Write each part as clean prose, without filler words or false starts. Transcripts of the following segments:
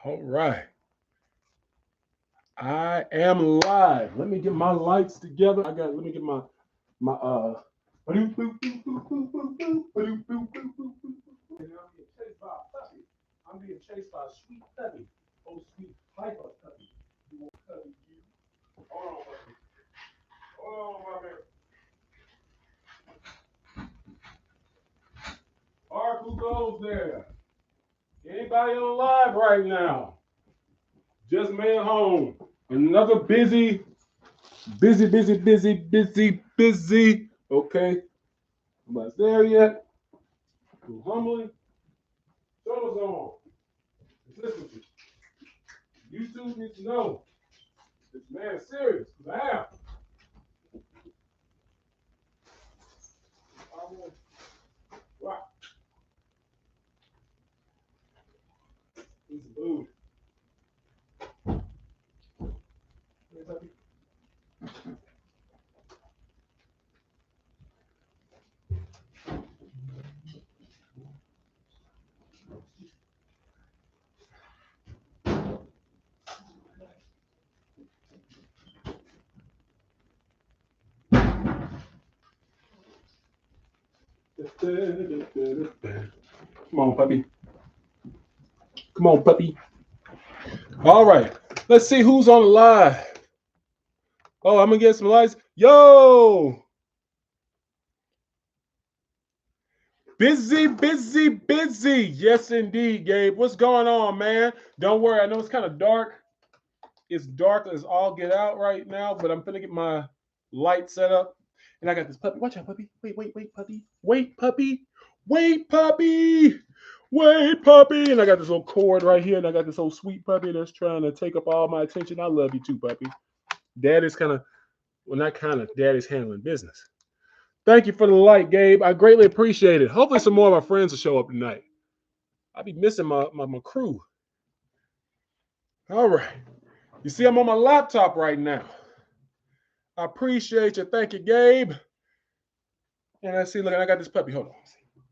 All right. I am live. Let me get my lights together. Let me get my. And I'm being chased by a puppy. I'm being chased by a sweet puppy. Oh, sweet hyper puppy. You want puppy, you? Hold on, puppy. Hold on, puppy. All right, who goes there? Anybody on live right now? Just made home. Another busy. Okay. Nobody's there yet. Too humbly. Show's on. Let's listen to you. YouTube needs to know this man is serious. Cause I am. I want rock. Need some food. Come on, puppy. Come on, puppy. All right. Let's see who's on the live. Oh, I'm gonna get some lights. Yo, busy. Yes, indeed, Gabe. What's going on, man? Don't worry. I know it's kind of dark. It's dark as all get out right now, but I'm gonna get my light set up. And I got this puppy. Watch out, puppy. Wait, puppy. Wait, puppy. Wait, puppy. Wait, puppy. And I got this little cord right here, and I got this old sweet puppy that's trying to take up all my attention. I love you too, puppy. Dad is kind of, well, not kind of, Dad is handling business. Thank you for the light, Gabe. I greatly appreciate it. Hopefully, some more of my friends will show up tonight. I'll be missing my crew. All right. You see, I'm on my laptop right now. I appreciate you. Thank you, Gabe. And I see, look, I got this puppy. Hold on.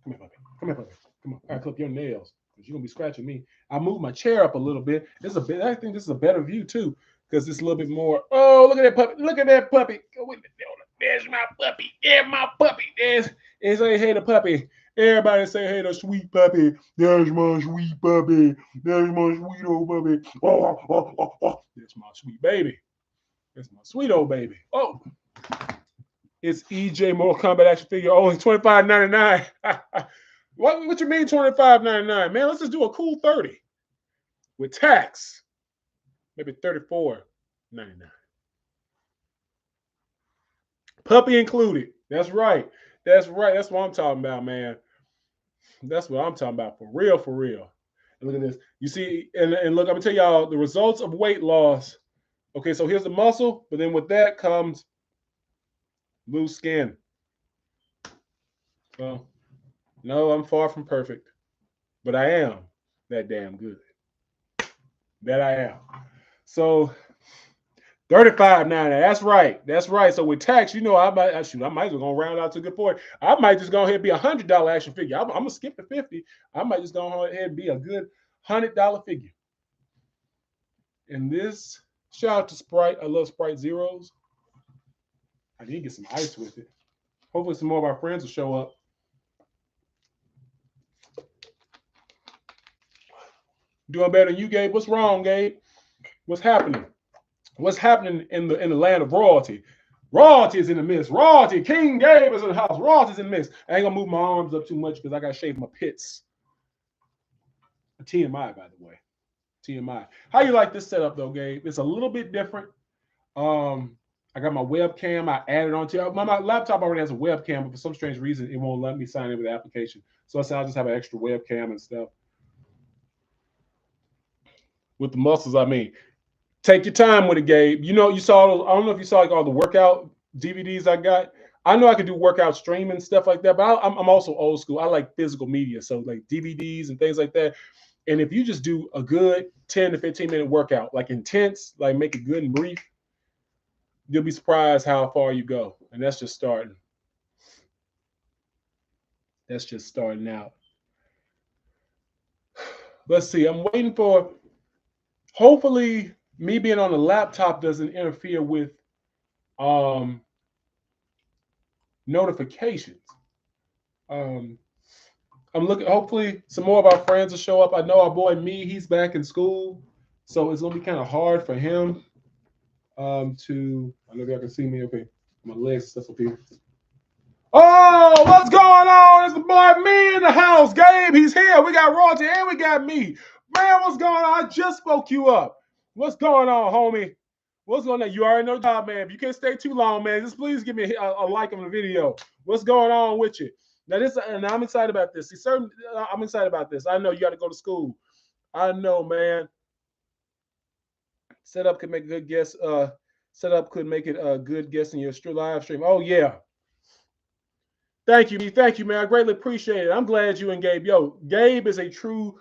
Come here, puppy. Come here, puppy. Come on. I clip your nails because you're gonna be scratching me. I moved my chair up a little bit. This is a bit. I think this is a better view too because it's a little bit more. Oh, look at that puppy! Look at that puppy! There's my puppy. There's my puppy. And say hey the puppy. Everybody say hey the sweet puppy. There's my sweet puppy. There's my sweet old puppy. Oh. That's my sweet baby. That's my sweet old baby. Oh. It's EJ Mortal Kombat action figure only $25.99. What you mean $25.99? Man, let's just do a cool 30 with tax. Maybe $34.99. Puppy included. That's right. That's right. That's what I'm talking about, man. That's what I'm talking about. For real, for real. And look at this. You see, and look, I'm gonna tell y'all the results of weight loss. Okay, so here's the muscle, but then with that comes loose skin. Well, no, I'm far from perfect, but I am that damn good. That I am. So 35.90. That's right. That's right. So with tax, you know, I might as well go round out to a good point. I might just go ahead and be $100 action figure. I'm gonna skip the 50. I might just go ahead and be a good $100 figure. And this, shout out to Sprite. I love Sprite Zeros. I need to get some ice with it. Hopefully, some more of our friends will show up. Doing better than you, Gabe. What's wrong, Gabe? What's happening? What's happening in the land of royalty? Royalty is in the midst. Royalty. King Gabe is in the house. Royalty is in the midst. I ain't gonna move my arms up too much because I gotta shave my pits. TMI, by the way. TMI. How you like this setup though, Gabe? It's a little bit different. I got my webcam. I added onto it. My laptop already has a webcam, but for some strange reason, it won't let me sign in with the application. So I said I'll just have an extra webcam and stuff. With the muscles, I mean. Take your time with it, Gabe. You know, you saw those, I don't know if you saw like all the workout DVDs I got. I know I can do workout streaming stuff like that, but I'm also old school. I like physical media, so like DVDs and things like that. And if you just do a good 10 to 15-minute workout, like intense, like make it good and brief, you'll be surprised how far you go. And that's just starting. That's just starting out. Let's see. I'm waiting for hopefully me being on the laptop doesn't interfere with um, notifications. Um, I'm looking. Hopefully, some more of our friends will show up. I know our boy me. He's back in school, so it's gonna be kind of hard for him to. I don't know if y'all can see me. Okay, my legs and stuff up here. Oh, what's going on? It's the boy me in the house. Gabe, he's here. We got Roger and we got me. Man, what's going on? I just spoke you up. What's going on, homie? What's going on? You already know the job, man. If you can't stay too long, man, just please give me a like on the video. What's going on with you? Now this, and I'm excited about this. See, certain, I'm excited about this. I know you got to go to school. I know, man. Setup could make a good guess. Setup could make it a good guess in your live stream. Oh yeah. Thank you, man. I greatly appreciate it. I'm glad you and Gabe. Yo, Gabe is a true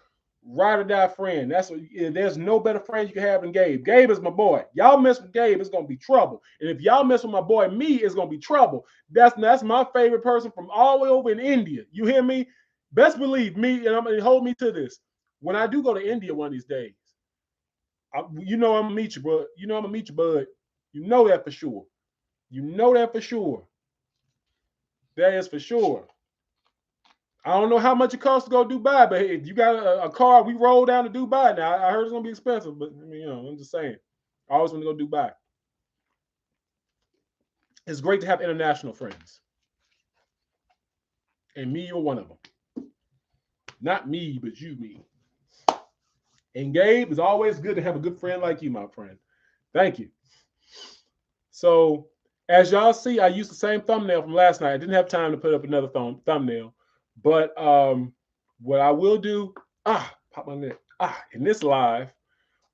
ride or die friend. That's what, there's no better friend you can have than Gabe. Gabe is my boy. Y'all mess with Gabe, it's gonna be trouble. And if y'all mess with my boy me, it's gonna be trouble. That's my favorite person from all the way over in India. You hear me? Best believe me, and I'm gonna hold me to this. When I do go to India one of these days, you know I'm gonna meet you, bro. You know I'm gonna meet you, bud. You know that for sure. You know that for sure. That is for sure. I don't know how much it costs to go to Dubai, but hey, if you got a car, we roll down to Dubai. Now I heard it's gonna be expensive, but I mean, I'm just saying. I always want to go to Dubai. It's great to have international friends, and me, you're one of them. Not me, but you, me. And Gabe, it's always good to have a good friend like you, my friend. Thank you. So, as y'all see, I used the same thumbnail from last night. I didn't have time to put up another thumbnail, but what I will do, pop my neck. In this live,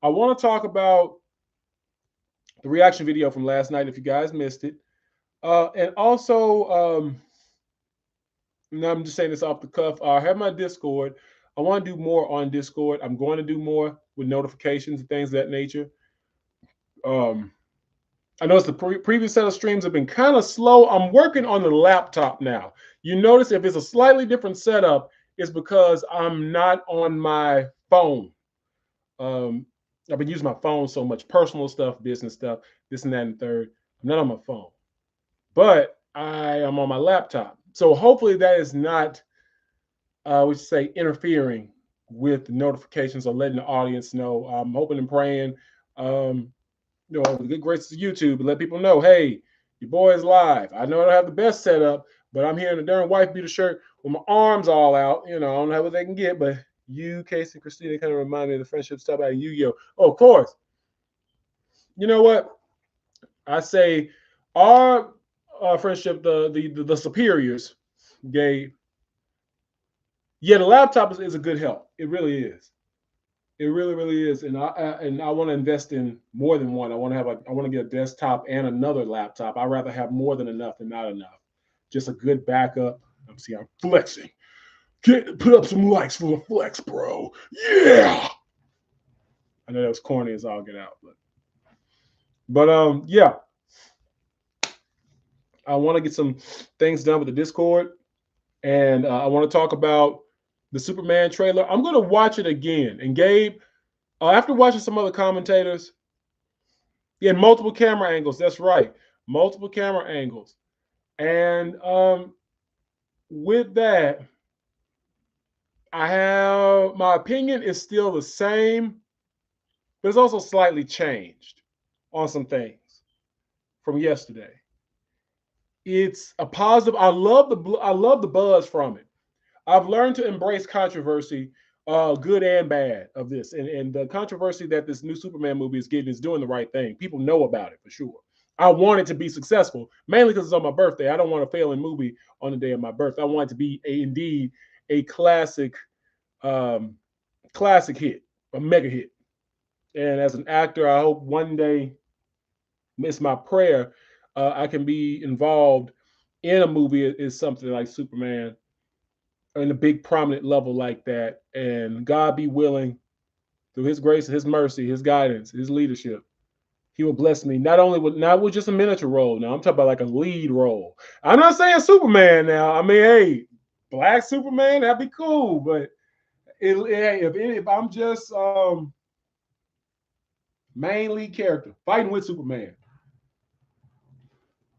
I want to talk about the reaction video from last night. If you guys missed it, and also, and I'm just saying this off the cuff. I have my Discord. I want to do more on Discord. I'm going to do more with notifications and things of that nature. I noticed the previous set of streams have been kind of slow. I'm working on the laptop now. You notice if it's a slightly different setup, it's because I'm not on my phone. I've been using my phone so much, personal stuff, business stuff, this and that and third. I'm not on my phone, but I am on my laptop. So hopefully that is not, we should say, interfering with the notifications or letting the audience know. I'm hoping and praying. With the good graces of YouTube, and let people know, hey, your boy is live. I know I don't have the best setup, but I'm here in a darn wife beater shirt with my arms all out. I don't know what they can get, but you, Casey, and Christina kind of remind me of the friendship stuff about Yu-Gi-Oh. Oh, of course. You know what? I say our friendship, the superiors, gave. Yeah, the laptop is a good help. It really is. It really, really is, and I want to invest in more than one. I want to get a desktop and another laptop. I'd rather have more than enough than not enough. Just a good backup. I'm flexing. Put up some likes for the flex, bro. Yeah. I know that was corny as all get out, but yeah. I want to get some things done with the Discord, and I want to talk about the Superman trailer. I'm going to watch it again, and Gabe. After watching some other commentators, multiple camera angles. That's right, multiple camera angles. And with that, I have my opinion is still the same, but it's also slightly changed on some things from yesterday. It's a positive. I love the buzz from it. I've learned to embrace controversy, good and bad, of this. And the controversy that this new Superman movie is getting is doing the right thing. People know about it for sure. I want it to be successful, mainly because it's on my birthday. I don't want a failing movie on the day of my birthday. I want it to be indeed a classic hit, a mega hit. And as an actor, I hope one day, it's my prayer, I can be involved in a movie is something like Superman in a big prominent level like that, and God be willing, through his grace, his mercy, his guidance, his leadership, he will bless me not with just a miniature role. Now I'm talking about like a lead role. I'm not saying Superman now. I mean, hey, Black Superman, that'd be cool, but if I'm just Main lead character, fighting with Superman.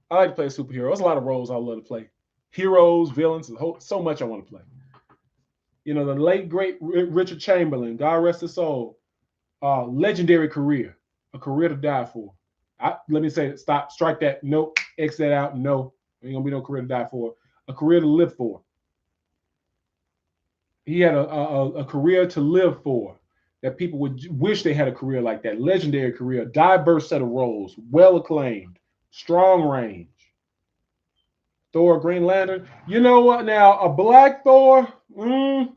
I like to play a superhero. There's a lot of roles I love to play. Heroes, villains, so much I want to play. You know, the late great Richard Chamberlain, God rest his soul, legendary career, a career to die for. Let me say, stop, strike that, nope, X that out, no, ain't gonna be no career to die for, a career to live for. He had a career to live for that people would wish they had a career like that. Legendary career, diverse set of roles, well acclaimed, strong range. Thor, Green Lantern. You know what? Now a Black Thor. I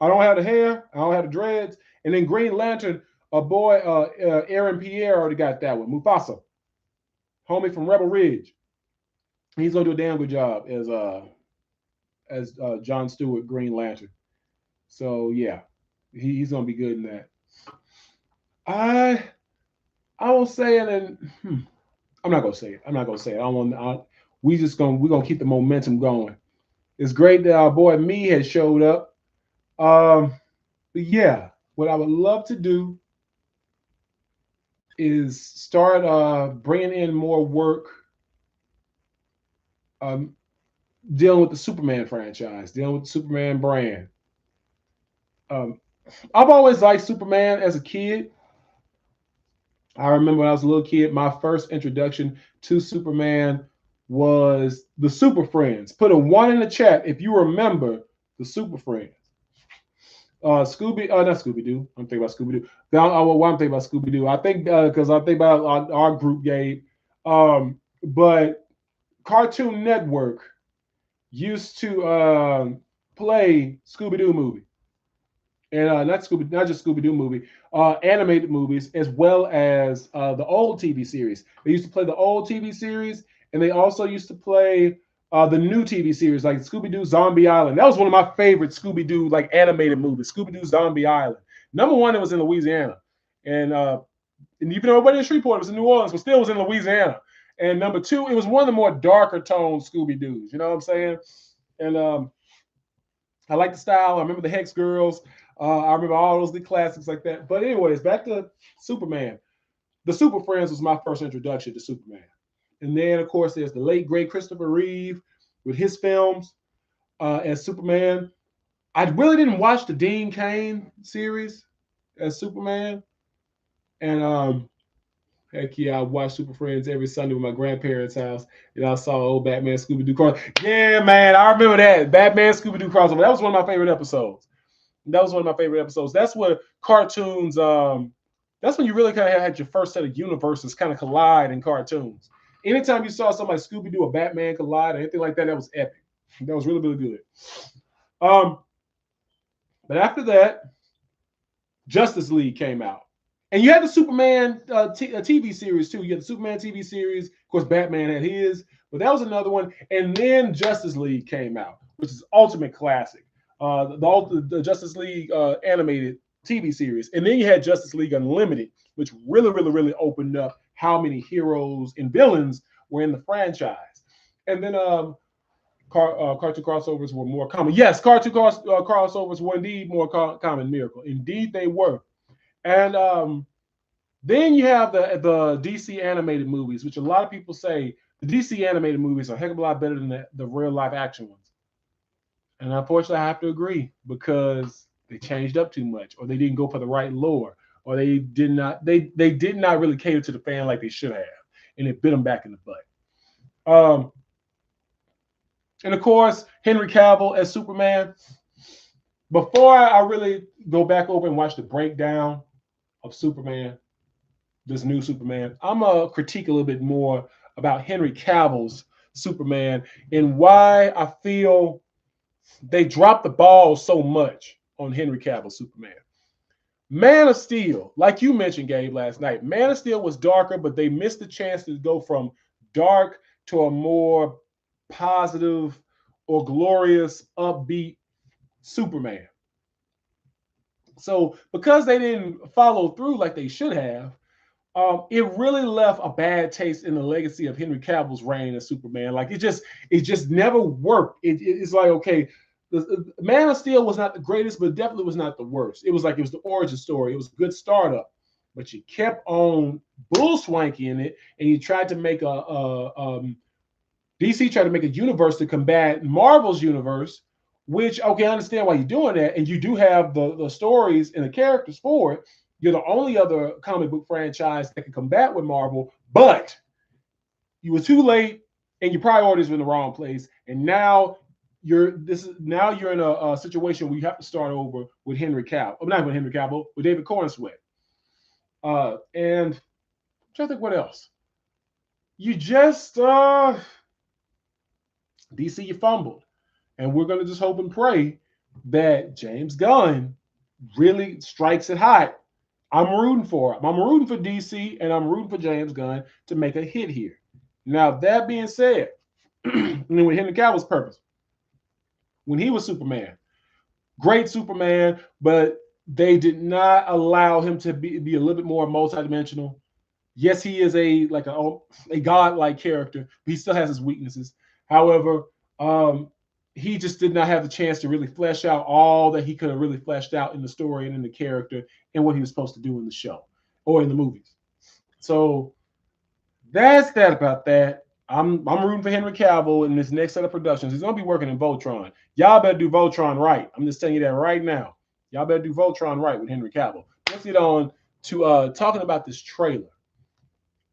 don't have the hair. I don't have the dreads. And then Green Lantern, a boy, Aaron Pierre already got that one. Mufasa, homie from Rebel Ridge. He's gonna do a damn good job as John Stewart, Green Lantern. So yeah, he's gonna be good in that. I I will say it, and I'm not gonna say it. I'm not gonna say it. I don't want. We're gonna keep the momentum going. It's great that our boy Me has showed up. But yeah, what I would love to do is start bringing in more work, um, dealing with the Superman franchise, dealing with the Superman brand. Um, I've always liked Superman as a kid. I remember when I was a little kid, my first introduction to Superman was the Super Friends. Put a one in the chat if you remember the Super Friends. Not Scooby Doo. I'm thinking about Scooby Doo. Why I'm thinking about Scooby Doo? I think because I think about our group, Gabe. But Cartoon Network used to play Scooby Doo movie, and not just Scooby Doo movie, animated movies as well as the old TV series. They used to play the old TV series, and they also used to play the new TV series like Scooby Doo Zombie Island. That was one of my favorite Scooby Doo like animated movies. Scooby Doo Zombie Island. Number one, it was in Louisiana, and even though everybody in Shreveport was in New Orleans, but still was in Louisiana. And number two, it was one of the more darker tone Scooby Doos. You know what I'm saying? And I like the style. I remember the Hex Girls. I remember all those good classics like that. But anyways, back to Superman. The Super Friends was my first introduction to Superman. And then, of course, there's the late, great Christopher Reeve with his films as Superman. I really didn't watch the Dean Cain series as Superman. And heck yeah, I watched Super Friends every Sunday with my grandparents' house. And I saw old Batman Scooby Doo crossover. Yeah, man, I remember that. Batman Scooby Doo crossover. That was one of my favorite episodes. That's what cartoons, that's when you really kind of had your first set of universes kind of collide in cartoons. Anytime you saw somebody Scooby Doo or Batman collide or anything like that, that was epic. That was really, really good. But after that, Justice League came out. And you had the Superman TV series too. You had the Superman TV series. Of course, Batman had his, but that was another one. And then Justice League came out, which is ultimate classic. The Justice League animated TV series. And then you had Justice League Unlimited, which really, really, really opened up how many heroes and villains were in the franchise. And then cartoon crossovers were more common. Yes, cartoon crossovers were indeed more common. Miracle. Indeed, they were. And then you have the DC animated movies, which a lot of people say the DC animated movies are a heck of a lot better than the real live action ones. And unfortunately, I have to agree because they changed up too much, or they didn't go for the right lore, or they did not really cater to the fan like they should have, and it bit them back in the butt. And of course, Henry Cavill as Superman. Before I really go back over and watch the breakdown of Superman, this new Superman, I'm gonna critique a little bit more about Henry Cavill's Superman and why I feel they dropped the ball so much on Henry Cavill's Superman. Man of Steel, like you mentioned, Gabe, last night, Man of Steel was darker, but they missed the chance to go from dark to a more positive or glorious, upbeat Superman. So because they didn't follow through like they should have, it really left a bad taste in the legacy of Henry Cavill's reign as Superman. Like it just never worked. It's like, okay, the Man of Steel was not the greatest, but definitely was not the worst. It was the origin story. It was a good startup, but you kept on bull swanking it, and you tried to make DC tried to make a universe to combat Marvel's universe. Which, okay, I understand why you're doing that, and you do have the stories and the characters for it. You're the only other comic book franchise that can combat with Marvel, but you were too late, and your priorities were in the wrong place, and now you're in a situation where you have to start over with Henry Cavill. Not with Henry Cavill, with David Cornsweet. And I'm trying to think what else. You just DC, you fumbled, and we're gonna just hope and pray that James Gunn really strikes it hot. I'm rooting for him. I'm rooting for DC, and I'm rooting for James Gunn to make a hit here. Now that being said, and then with Henry Cavill's purpose, when he was Superman, great Superman, but they did not allow him to be a little bit more multidimensional. Yes, he is a godlike character, but he still has his weaknesses. However, he just did not have the chance to really flesh out all that he could have really fleshed out in the story and in the character and what he was supposed to do in the show or in the movies. So that's that about that. I'm rooting for Henry Cavill in this next set of productions. He's gonna be working in Voltron. Y'all better do Voltron right. I'm just telling you that right now. Y'all better do Voltron right with Henry Cavill. Let's get on to talking about this trailer.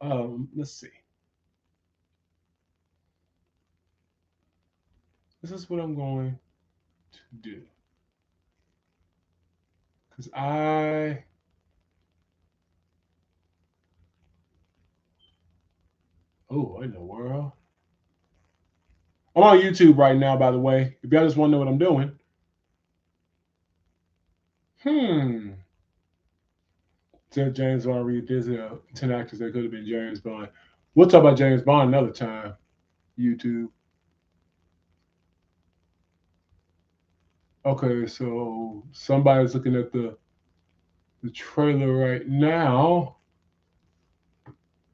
Let's see. This is what I'm going to do. Because what in the world? I'm on YouTube right now, by the way. If y'all just want to know what I'm doing. Said James Bond revisited 10 actors that could have been James Bond. We'll talk about James Bond another time. YouTube. Okay, so somebody's looking at the trailer right now.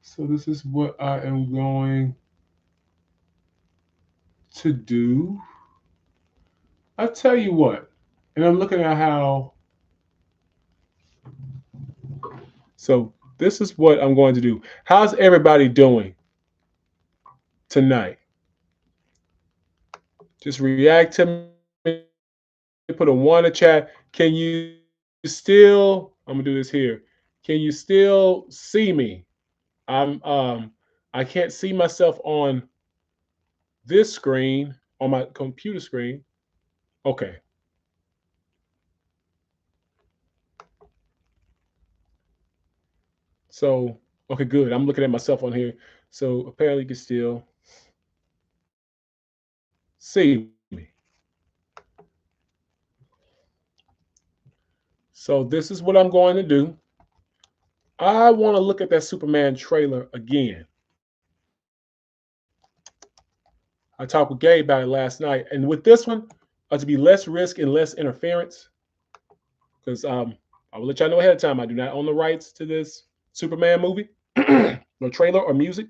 So this is what I am going to do. I tell you what, and I'm looking at how. So this is what I'm going to do. How's everybody doing tonight? Just react to me. Put a one in the chat. Can you still? I'm gonna do this here. Can you still see me? I can't see myself on this screen, on my computer screen. Okay. So, okay, good. I'm looking at myself on here. So apparently you can still see me. So this is what I'm going to do. I want to look at that Superman trailer again. I talked with Gabe about it last night. And with this one, to be less risk and less interference, because I will let y'all know ahead of time, I do not own the rights to this Superman movie, no trailer or music.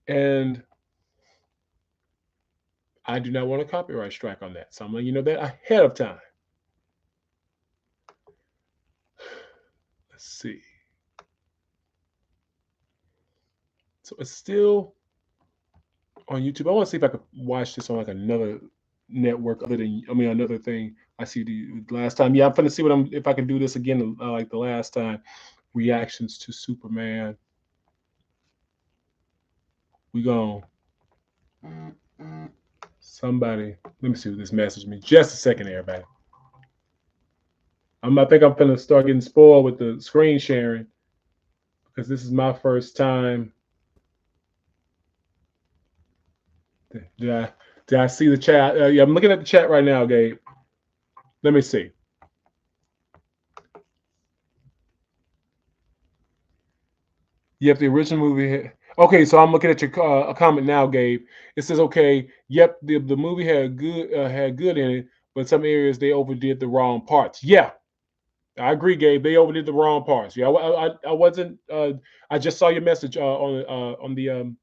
And I do not want a copyright strike on that. So I'm letting you know that ahead of time. Let's see. So it's still on YouTube. I want to see if I could watch this on like another network other than another thing I see the last time. Yeah, I'm gonna see if I can do this again like the last time. Reactions to Superman. We gonna somebody. Let me see who this messaged me. Just a second, everybody. I think I'm gonna start getting spoiled with the screen sharing because this is my first time. Did I see the chat? Yeah, I'm looking at the chat right now, Gabe. Let me see. Yep, the original movie. Okay, so I'm looking at your a comment now, Gabe. It says, okay, yep, the movie had good in it, but some areas they overdid the wrong parts. Yeah, I agree, Gabe. They overdid the wrong parts. Yeah, I wasn't. I just saw your message on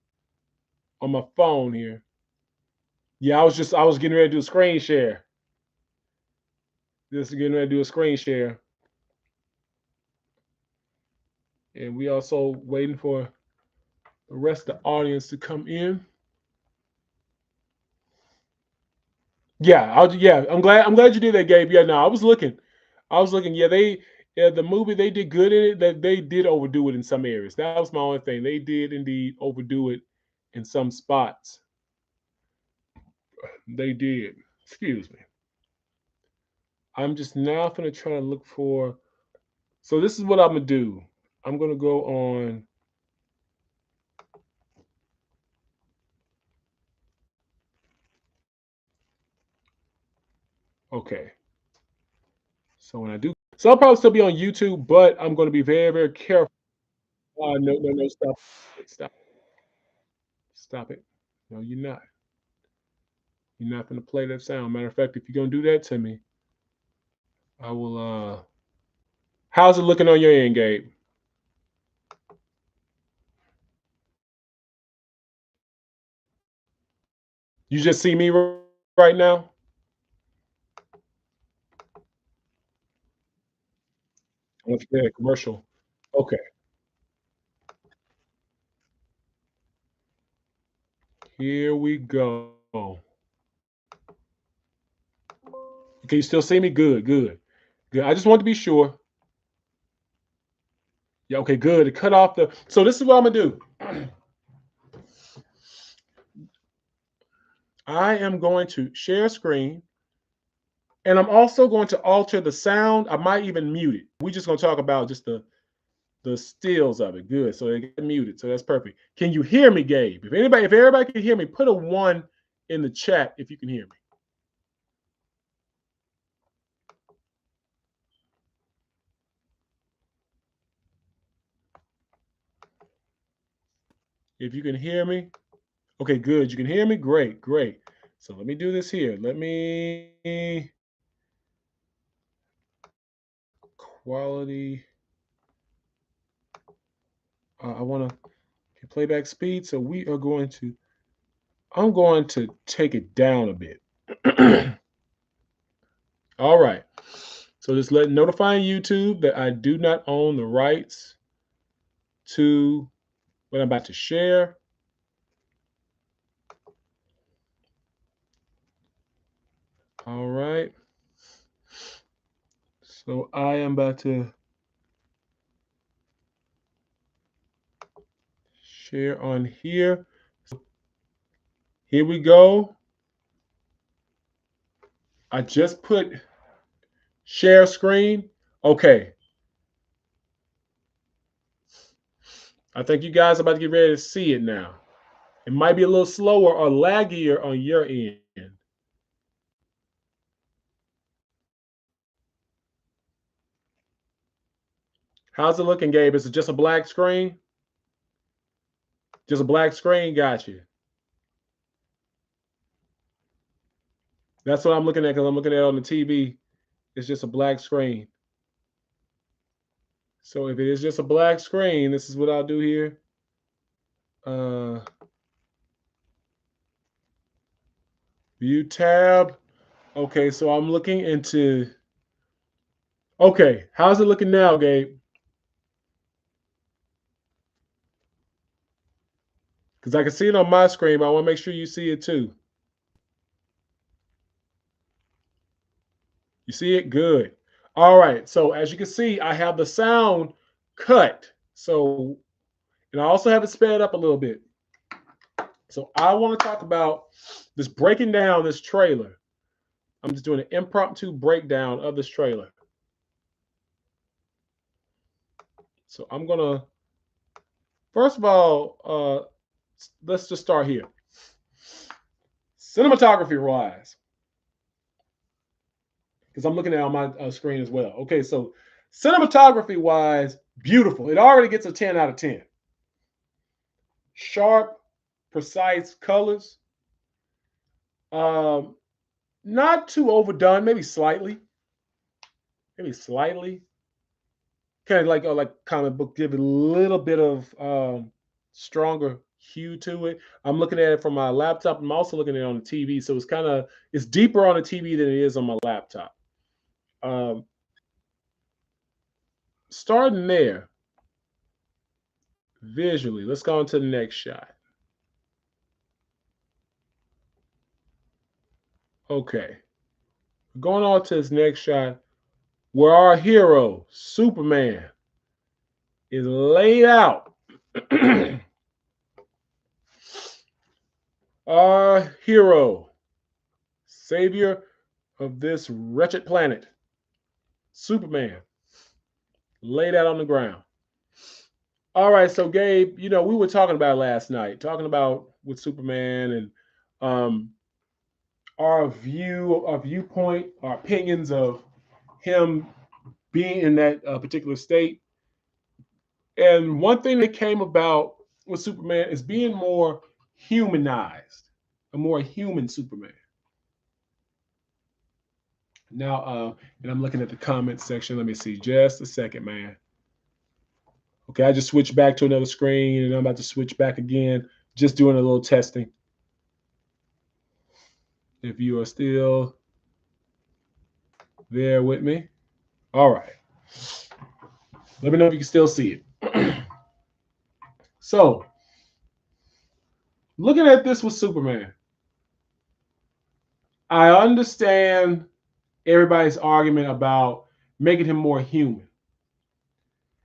my phone here. Yeah, I was getting ready to do a screen share. Just getting ready to do a screen share. And we also waiting for the rest of the audience to come in. Yeah, yeah. I'm glad you did that, Gabe. Yeah, no, I was looking. Yeah, the movie they did good in it. That they did overdo it in some areas. That was my only thing. They did indeed overdo it in some spots. They did. Excuse me. I'm just now gonna try to look for. So this is what I'm gonna do. I'm gonna go on. Okay. So when I do, so I'll probably still be on YouTube, but I'm gonna be very, very careful. No, no, no, stop, stop, stop it. No, you're not. You're not gonna play that sound. Matter of fact, if you're gonna do that to me, I will. How's it looking on your end, Gabe? You just see me right now? Let's get a commercial. Okay, here we go. Can you still see me? Good, good, good. I just want to be sure. Yeah, okay, good. It cut off the. So this is what I'm gonna do. I am going to share screen, and I'm also going to alter the sound. I might even mute it. We're just gonna talk about just the stills of it. Good. So they get muted. So that's perfect. Can you hear me, Gabe? If everybody can hear me, put a one in the chat if you can hear me. If you can hear me, okay, good. You can hear me? Great, great. So let me do this here. Let me quality. I want to playback speed. So we are going to, I'm going to take it down a bit. All right. So just notifying YouTube that I do not own the rights to what I'm about to share. All right. So I am about to share on here. So here we go. I just put share screen. Okay. I think you guys are about to get ready to see it now. It might be a little slower or laggier on your end. How's it looking, Gabe? Is it just a black screen? Just a black screen? Got you. That's what I'm looking at because I'm looking at it on the TV. It's just a black screen. So if it is just a black screen, this is what I'll do here. Uh, view tab. Okay, so I'm looking into. Okay, how's it looking now, Gabe? Because I can see it on my screen, but I want to make sure you see it too. You see it? Good. All right. So as you can see, I have the sound cut. So, and I also have it sped up a little bit. So I want to talk about this breaking down this trailer. I'm just doing an impromptu breakdown of this trailer. So I'm gonna first of all, let's just start here. Cinematography wise, because I'm looking at it on my screen as well. Okay, so cinematography wise, beautiful. It already gets a 10 out of 10. Sharp, precise colors. Um, Not too overdone, maybe slightly. Maybe slightly. Kind of like comic book, give it a little bit of stronger hue to it. I'm looking at it from my laptop. I'm also looking at it on the TV, so it's deeper on the TV than it is on my laptop. Um, Starting there, visually. Let's go on to the next shot. Okay. Going on to this next shot where our hero, Superman, is laid out. Our hero, savior of this wretched planet, Superman, laid out on the ground. All right, so Gabe, we were talking about last night, talking about with Superman and um, our viewpoint, our opinions of him being in that particular state. And one thing that came about with Superman is being more humanized, a more human Superman. Now, and I'm looking at the comment section. Let me see, just a second, man. Okay, I just switched back to another screen, and I'm about to switch back again. Just doing a little testing. If you are still there with me, all right. Let me know if you can still see it. So, looking at this with Superman, I understand everybody's argument about making him more human,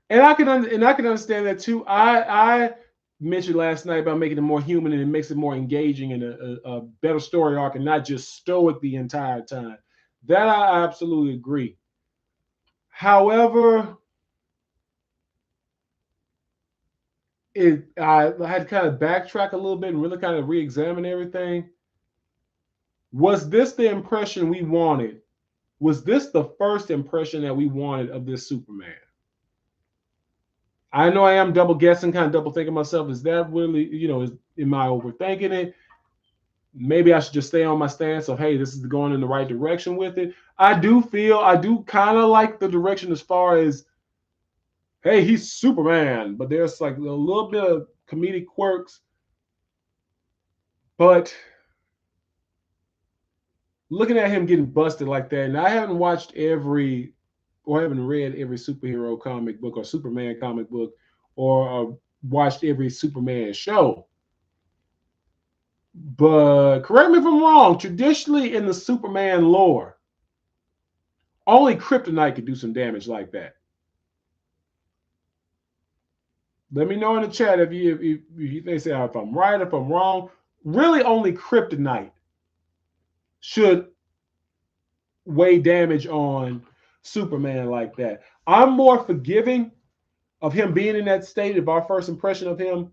and I can understand that too. I mentioned last night about making him more human, and it makes it more engaging and a better story arc, and not just stoic the entire time. That I absolutely agree. However, I had to kind of backtrack a little bit and really kind of re-examine everything. Was this the impression we wanted? Was this the first impression that we wanted of this Superman? I know I am double guessing, kind of double thinking myself. Is that really, am I overthinking it? Maybe I should just stay on my stance of, hey, this is going in the right direction with it. I do kind of like the direction as far as, hey, he's Superman, but there's like a little bit of comedic quirks. But looking at him getting busted like that, and I haven't watched or haven't read every superhero comic book or Superman comic book or watched every Superman show. But correct me if I'm wrong, traditionally in the Superman lore, only kryptonite could do some damage like that. Let me know in the chat if they say if I'm right, if I'm wrong. Really, only kryptonite should weigh damage on Superman like that. I'm more forgiving of him being in that state. Of our first impression of him,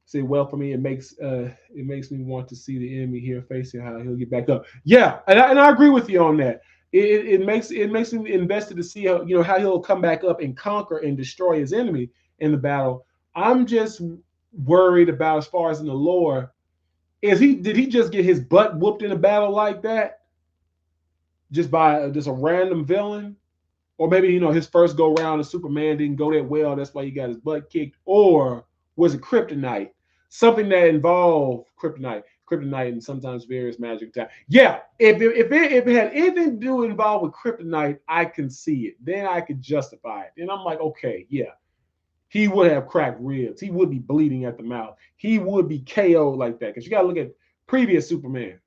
say, well, for me, it makes me want to see the enemy here facing how he'll get back up. Yeah, and I agree with you on that. It makes me invested to see how he'll come back up and conquer and destroy his enemy in the battle. I'm just worried about, as far as in the lore, did he just get his butt whooped in a battle like that just by just a random villain? Or maybe his first go round of Superman didn't go that well, that's why he got his butt kicked. Or was it kryptonite? Something that involved kryptonite, and sometimes various magic attack. Yeah, if it had anything to do involved with kryptonite, I can see it. Then I could justify it. And I'm like, okay, yeah, he would have cracked ribs. He would be bleeding at the mouth. He would be KO'd like that. Because you got to look at previous Supermans.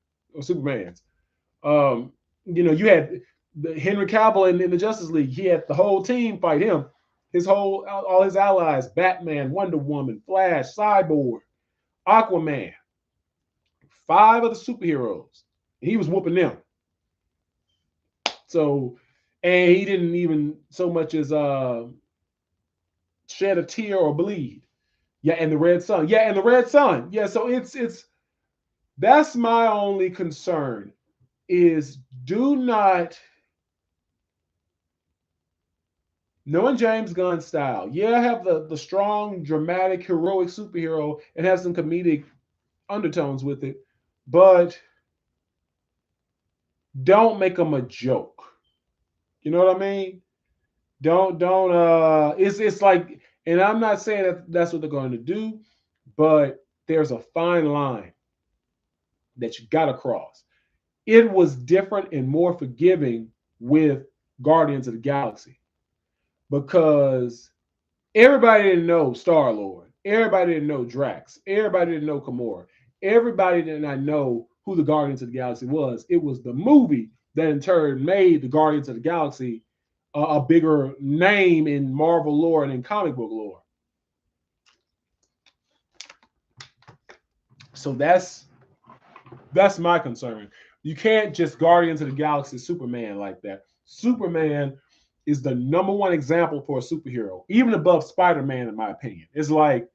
You had Henry Cavill in the Justice League. He had the whole team fight him. All his allies: Batman, Wonder Woman, Flash, Cyborg, Aquaman. 5 of the superheroes. He was whooping them. So, and he didn't even so much as shed a tear or bleed. Yeah, and the Red Sun. Yeah, and the Red Sun. Yeah, so it's that's my only concern is do not, knowing James Gunn style, have the strong, dramatic, heroic superhero and have some comedic undertones with it, but don't make them a joke. You know what I mean? Don't it's like, and I'm not saying that that's what they're going to do, but there's a fine line that you got to cross. It was different and more forgiving with Guardians of the Galaxy because Everybody didn't know Star Lord. Everybody didn't know Drax. Everybody didn't know Gamora. Everybody did not know who the Guardians of the Galaxy was. It was the movie that in turn made the Guardians of the Galaxy a bigger name in Marvel lore and in comic book lore. So that's my concern. You can't just Guardians of the Galaxy Superman like that. Superman is the number one example for a superhero, even above Spider-Man, in my opinion. It's like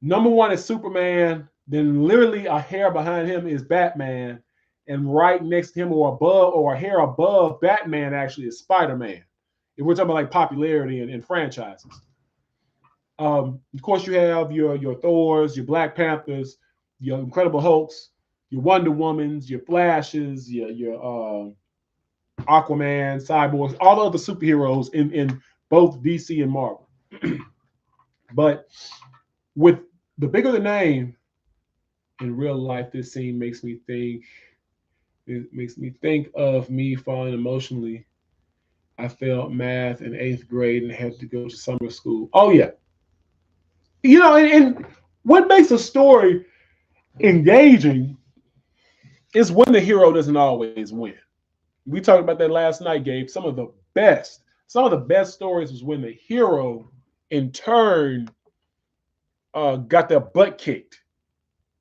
number one is Superman, then literally a hair behind him is Batman, and right next to him or above or a hair above Batman actually is Spider-Man. If we're talking about like popularity in franchises. Of course, you have your Thors, your Black Panthers, your Incredible Hulks, your Wonder Womans, your Flashes, your Aquaman, Cyborgs, all other superheroes in both DC and Marvel. But with the bigger the name, in real life, this scene makes me think. It makes me think of me falling emotionally. I failed math in 8th grade and had to go to summer school. Oh yeah, and what makes a story engaging is when the hero doesn't always win. We talked about that last night, Gabe. Some of the best stories was when the hero, in turn, got their butt kicked.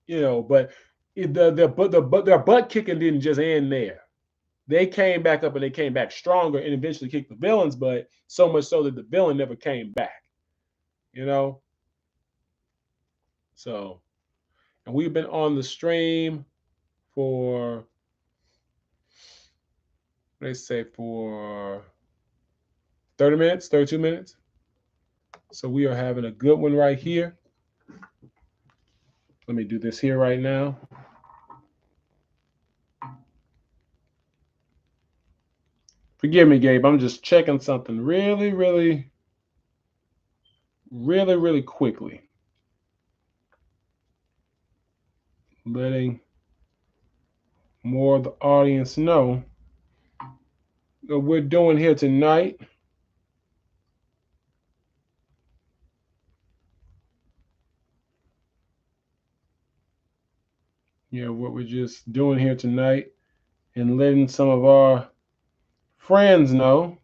But their butt kicking didn't just end there. They came back up and they came back stronger and eventually kicked the villains, but so much so that the villain never came back. You know. So, and we've been on the stream for, let's say, for 30 minutes, 32 minutes. So we are having a good one right here. Let me do this here right now. Forgive me, Gabe. I'm just checking something really, really, really, really quickly. Letting more of the audience know what we're doing here tonight. What we're just doing here tonight and letting some of our friends know.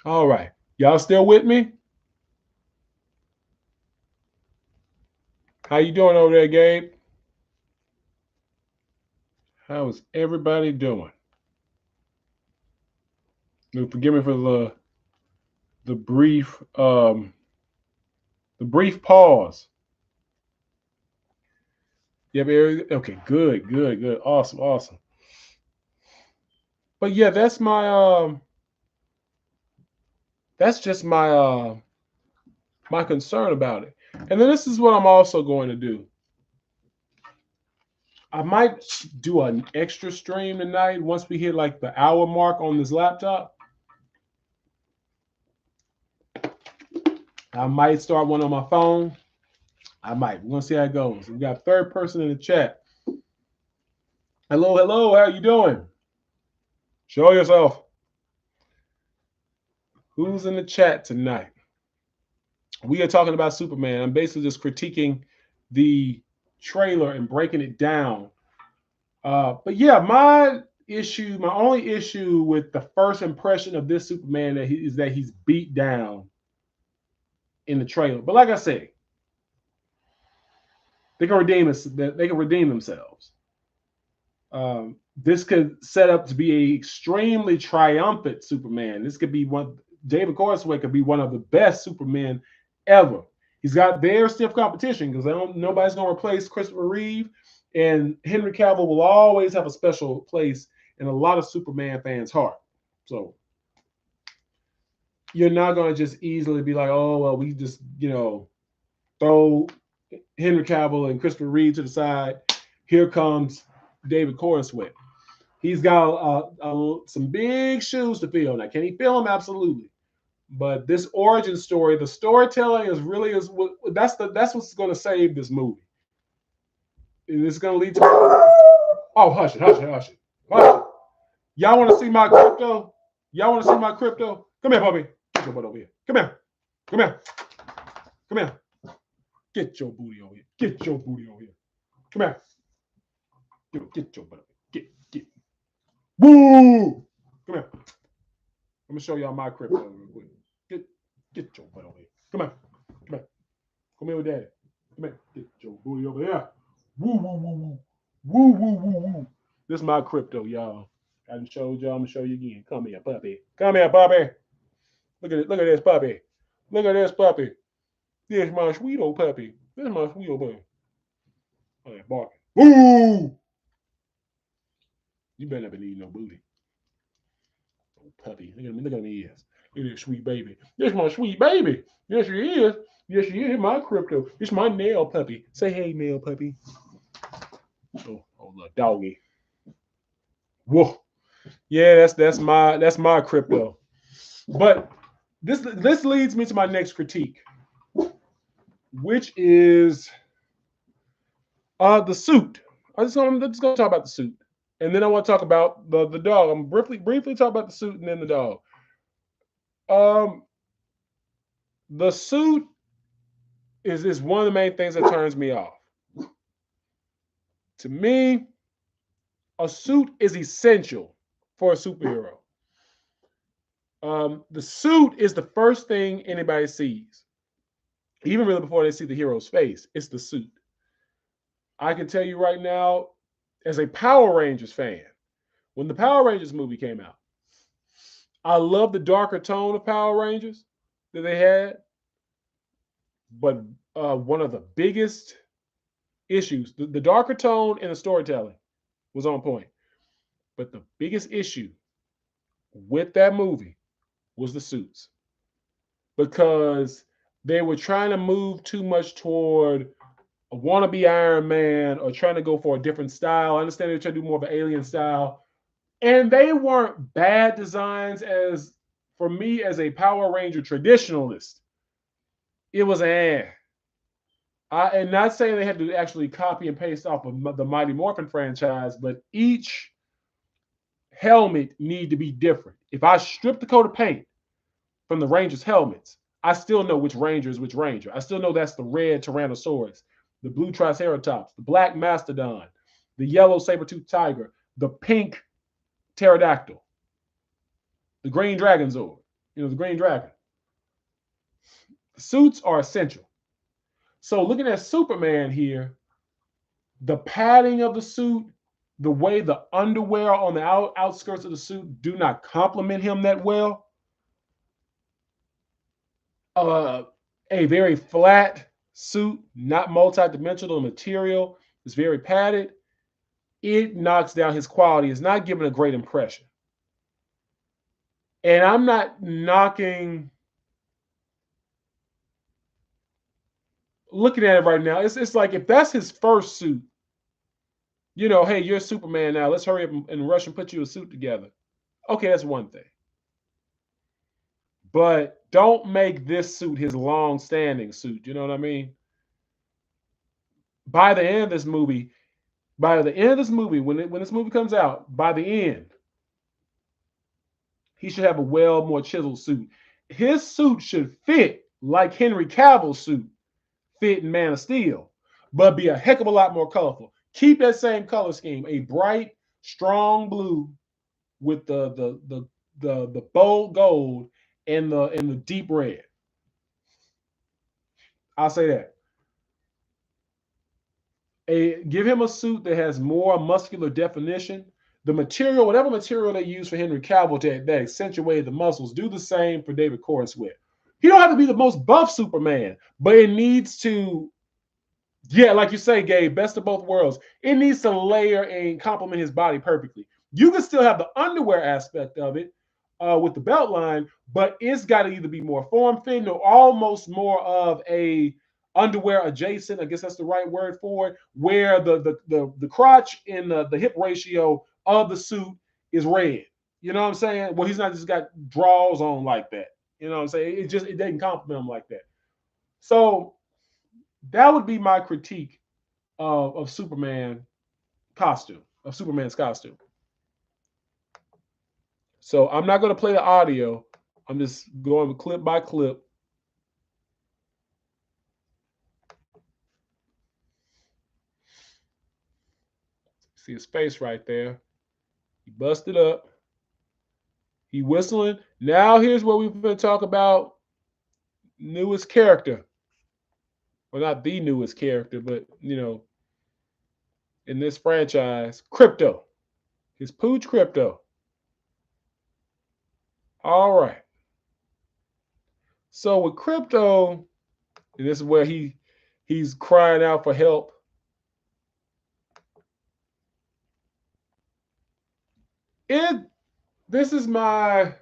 All right. Y'all still with me? How you doing over there, Gabe? How is everybody doing? Forgive me for the brief pause. Yep, okay, good, awesome. But yeah, that's just my concern about it. And then this is what I'm also going to do. I might do an extra stream tonight once we hit like the hour mark on this laptop. I might start one on my phone. I might. We're gonna see how it goes. We got third person in the chat. Hello. How you doing? Show yourself. Who's in the chat tonight? We are talking about Superman. I'm basically just critiquing the trailer and breaking it down. But yeah, my only issue with the first impression of this Superman is that he's beat down in the trailer. But like I said, they can redeem themselves. This could set up to be an extremely triumphant Superman. This could be David Corsway could be one of the best Supermen ever. He's got very stiff competition because nobody's going to replace Christopher Reeve, and Henry Cavill will always have a special place in a lot of Superman fans' heart. So you're not going to just easily be like, oh, well, we just, throw Henry Cavill and Christopher Reeve to the side. Here comes David Corsway. He's got some big shoes to fill. Now, can he fill them? Absolutely. But this origin story, the storytelling that's what's going to save this movie. It's going to lead to Oh, hush it, hush it, hush it, hush it. Y'all want to see my crypto? Y'all want to see my crypto? Come here, puppy. Get your butt over here. Come here. Come here. Come here. Get your booty over here. Get your booty over here. Come here. Get your butt over here. Get. Woo! Come here. Let me show y'all my crypto real quick. Get your butt over here. Come here. Come here. Come here with daddy. Come here. Get your booty over here. Woo, woo, woo, woo. Woo, woo, woo, woo. This is my crypto, y'all. I done showed y'all. I'm gonna show you again. Come here, puppy. Come here, puppy. Look at it. Look at this puppy. Look at this puppy. This is my sweet old puppy. This is my sweet old puppy. Oh, yeah, barking. Woo! You better not be eating no booty. Oh, puppy. Look at me. Look at me ears. Look at this sweet baby. This is my sweet baby. Yes, she is. Yes, she is. My crypto. It's my nail puppy. Say hey, nail puppy. Oh, little doggy. Whoa. Yeah, that's my crypto. But this leads me to my next critique, which is the suit. I'm just gonna talk about the suit, and then I want to talk about the dog. I'm briefly talk about the suit and then the dog. Um, the suit is one of the main things that turns me off. To me, a suit is essential for a superhero. The suit is the first thing anybody sees, even really before they see the hero's face. It's the suit. I can tell you right now, as a Power Rangers fan, when the Power Rangers movie came out, I love the darker tone of Power Rangers that they had, but one of the biggest issues, the darker tone and the storytelling was on point. But the biggest issue with that movie was the suits because they were trying to move too much toward a wannabe Iron Man or trying to go for a different style. I understand they're trying to do more of an alien style. And they weren't bad designs as for me as a Power Ranger traditionalist. It was and not saying they had to actually copy and paste off of the Mighty Morphin franchise, but each helmet need to be different. If I strip the coat of paint from the Rangers' helmets, I still know which Ranger is which Ranger. I still know that's the red Tyrannosaurus, the blue Triceratops, the black Mastodon, the yellow saber-toothed tiger, the pink pterodactyl, the green dragon Zord, the green dragon. Suits are essential. So looking at Superman here, the padding of the suit, the way the underwear on the outskirts of the suit do not complement him that well. A very flat suit, not multi-dimensional material, is very padded. It knocks down his quality. It's not giving a great impression. And I'm not knocking. Looking at it right now, it's like if that's his first suit, hey, you're Superman now. Let's hurry up and rush and put you a suit together. Okay, that's one thing. But don't make this suit his long-standing suit. You know what I mean? By the end of this movie, when this movie comes out, by the end, he should have a more chiseled suit. His suit should fit like Henry Cavill's suit fit in Man of Steel, but be a heck of a lot more colorful. Keep that same color scheme, a bright, strong blue with the bold gold and the deep red. I'll say that. Give him a suit that has more muscular definition. The material, whatever material they use for Henry Cavill that accentuated the muscles, do the same for David Corenswet. He don't have to be the most buff Superman, but it needs to, like you say, Gabe, best of both worlds. It needs to layer and complement his body perfectly. You can still have the underwear aspect of it with the belt line, but it's got to either be more form-fitting or almost more of a underwear adjacent. I guess that's the right word for it, where the crotch and the hip ratio of the suit is red. You know what I'm saying? Well, he's not just got draws on like that. You know what I'm saying? It doesn't compliment him like that. So that would be my critique of Superman costume. of Superman's costume. So I'm not going to play the audio. I'm just going clip by clip. See his face right there. He busted up. He whistling. Now here's what we've been talking about. Newest character. Well, not the newest character, but in this franchise, Crypto. His pooch Crypto. All right. So with Crypto, and this is where he's crying out for help. This is my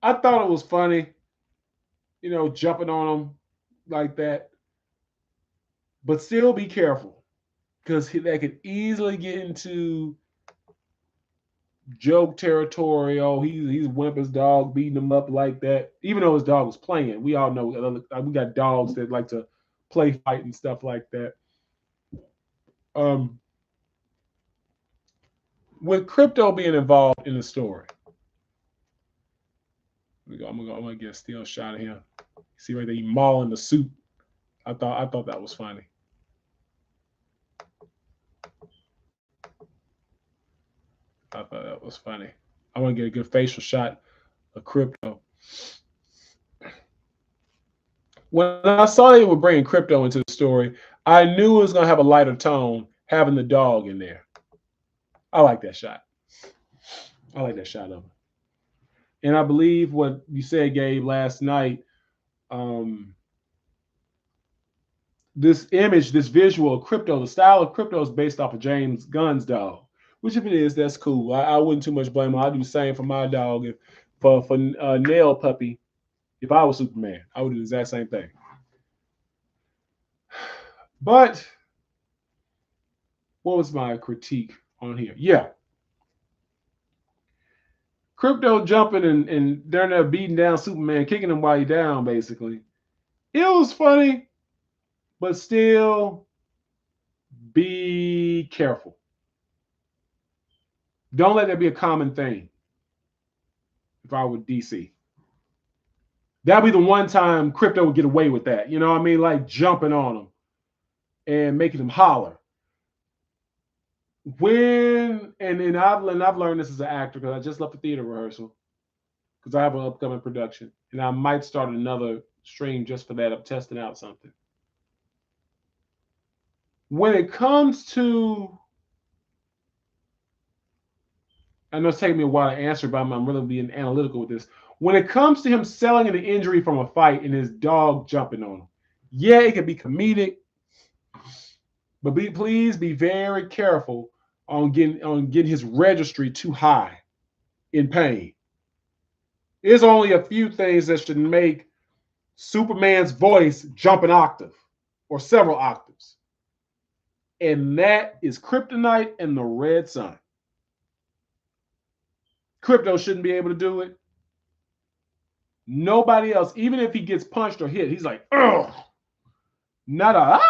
I thought it was funny, jumping on him like that. But still be careful because that could easily get into joke territory. Oh, he's Wimpy's dog beating him up like that. Even though his dog was playing, we all know we got dogs that like to play fight and stuff like that. With Crypto being involved in the story, I'm gonna get a still shot of him. See right there, he mauling the suit. I thought that was funny. I thought that was funny. I want to get a good facial shot of Crypto. When I saw they were bringing Crypto into the story, I knew it was going to have a lighter tone having the dog in there. I like that shot. I like that shot of him. And I believe what you said, Gabe, last night, this image, this visual of Crypto, the style of Crypto is based off of James Gunn's dog. Which, if it is, that's cool. I wouldn't too much blame him. I'd do the same for my dog. If for Nail Puppy, if I was Superman, I would do the exact same thing. But what was my critique on here? Yeah. Crypto jumping and they're there beating down Superman, kicking him while he's down, basically. It was funny, but still be careful. Don't let that be a common thing. If I were DC, that'd be the one time Crypto would get away with that. You know what I mean? Like jumping on him and making him holler. I've learned this as an actor because I just left the theater rehearsal because I have an upcoming production and I might start another stream just for that. I'm testing out something. When it comes to, I know it's taking me a while to answer, but I'm really being analytical with this. When it comes to him selling an injury from a fight and his dog jumping on him, yeah, it can be comedic, but please be very careful on getting his registry too high in pain. There's only a few things that should make Superman's voice jump an octave or several octaves. And that is kryptonite and the red sun. Crypto shouldn't be able to do it. Nobody else, even if he gets punched or hit, he's like, ugh. Not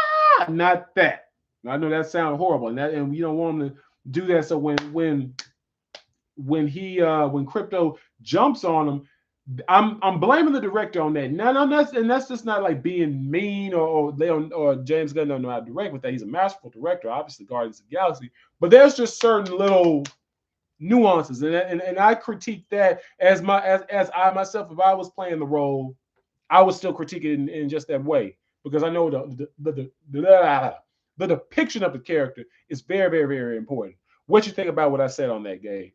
that. I know that sounds horrible, and we don't want him to do that. So when Crypto jumps on him, I'm blaming the director on that. No, that's just not like being mean or James Gunn don't know how to direct with that. He's a masterful director, obviously Guardians of the Galaxy, but there's just certain little nuances, and I critique that as I myself, if I was playing the role, I would still critique it in just that way because I know the depiction of the character is very, very, very important. What you think about what I said on that, Gabe?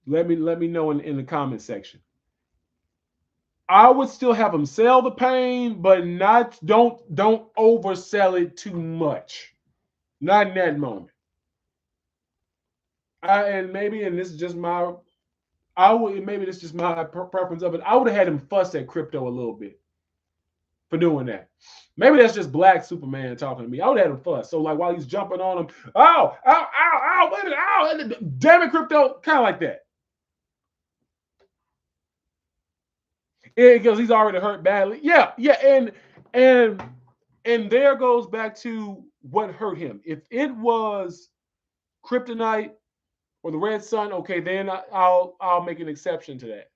Let me know in the comment section. I would still have him sell the pain, but don't oversell it too much. Not in that moment. This is just my preference of it. I would have had him fuss at Crypto a little bit for doing that. Maybe that's just Black Superman talking to me. I would have had him fuss. So like while he's jumping on him, wait a minute, damn it, Crypto, kind of like that. Because he's already hurt badly. Yeah, and And there goes back to what hurt him. If it was kryptonite or the red sun, okay, then I'll make an exception to that.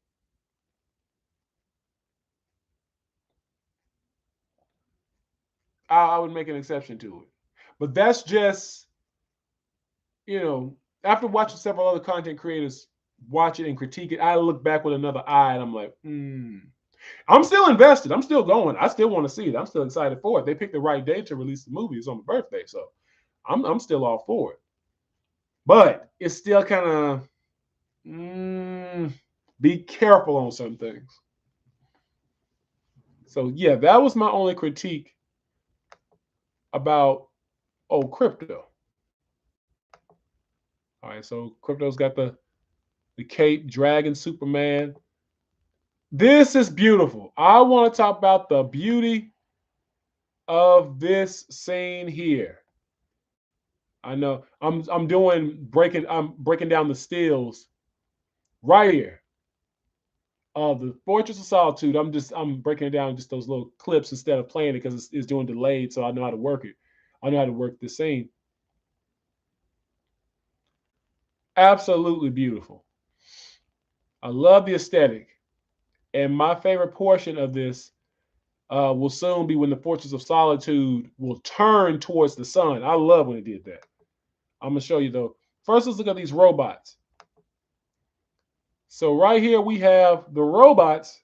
I would make an exception to it. But that's just, you know, after watching several other content creators watch it and critique it, I look back with another eye and I'm like, I'm still invested. I'm still going. I still want to see it. I'm still excited for it. They picked the right day to release the movie. It's on my birthday, so I'm still all for it. But it's still kind of be careful on some things. So yeah, that was my only critique about crypto. All right, so crypto's got the cape, dragon, Superman. This is beautiful. I want to talk about the beauty of this scene here. I know I'm breaking down the stills right here of the Fortress of Solitude. I'm breaking it down just those little clips instead of playing it because it's doing delayed, so I know how to work it. I know how to work this scene. Absolutely beautiful. I love the aesthetic. And my favorite portion of this will soon be when the Fortress of Solitude will turn towards the sun. I love when it did that. I'm going to show you though. First, let's look at these robots. So right here we have the robots.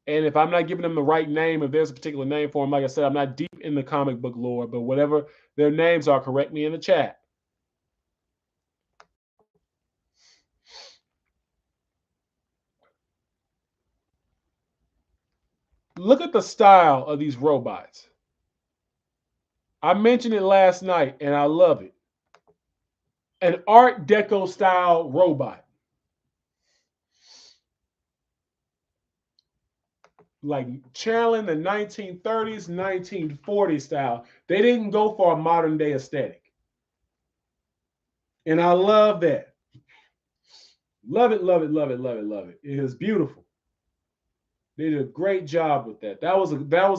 And if I'm not giving them the right name, if there's a particular name for them, like I said, I'm not deep in the comic book lore, but whatever their names are, correct me in the chat. Look at the style of these robots. I mentioned it last night and I love it. An Art Deco style robot. Like channeling the 1930s, 1940s style. They didn't go for a modern day aesthetic. And I love that. Love it, love it, love it, love it, love it. It is beautiful. They did a great job with that. That was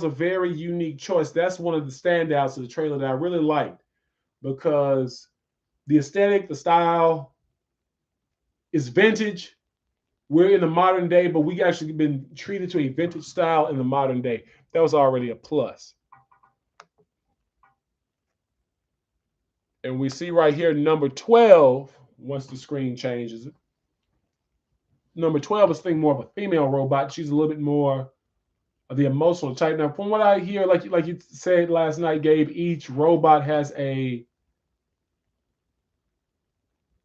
a very unique choice. That's one of the standouts of the trailer that I really liked because the aesthetic, the style is vintage. We're in the modern day, but we actually been treated to a vintage style in the modern day. That was already a plus. And we see right here number 12, once the screen changes it. Number 12 is thing more of a female robot. She's a little bit more of the emotional type. Now, from what I hear, like you said last night, Gabe, each robot has a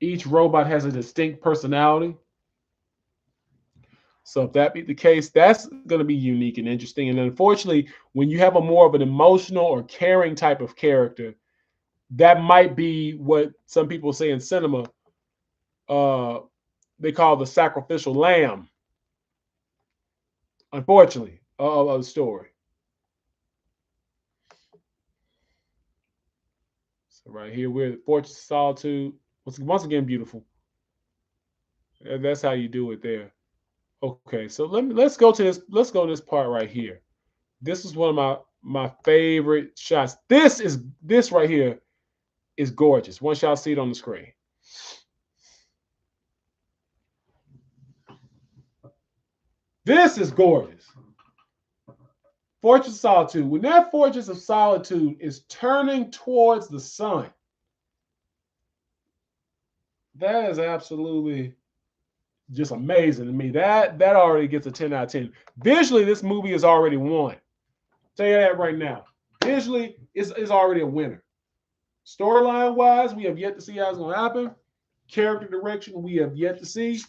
distinct personality. So if that be the case, that's going to be unique and interesting. And unfortunately, when you have a more of an emotional or caring type of character, that might be what some people say in cinema. They call the sacrificial lamb. Unfortunately, of the story. So right here, we're at Fortress of Solitude. Once again, beautiful. And that's how you do it there. Okay, so let's go to this. Let's go to this part right here. This is one of my favorite shots. This right here is gorgeous. Once y'all see it on the screen. This is gorgeous. Fortress of Solitude. When that Fortress of Solitude is turning towards the sun, that is absolutely just amazing to me. That already gets a 10 out of 10. Visually, this movie is already won. Tell you that right now. Visually, is already a winner. Storyline wise, we have yet to see how it's going to happen. Character direction, we have yet to see.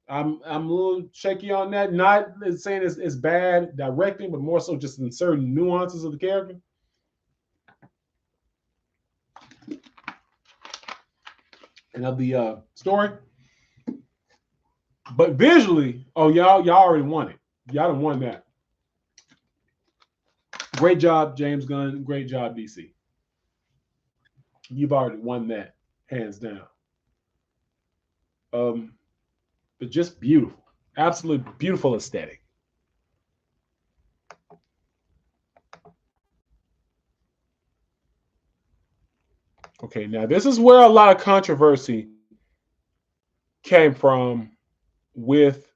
I'm a little shaky on that. Not saying it's bad directing, but more so just in certain nuances of the character. And of the story. But visually, y'all already won it. Y'all done won that. Great job, James Gunn. Great job, DC. You've already won that, hands down. But just beautiful. Absolutely beautiful aesthetic. Okay, now this is where a lot of controversy came from with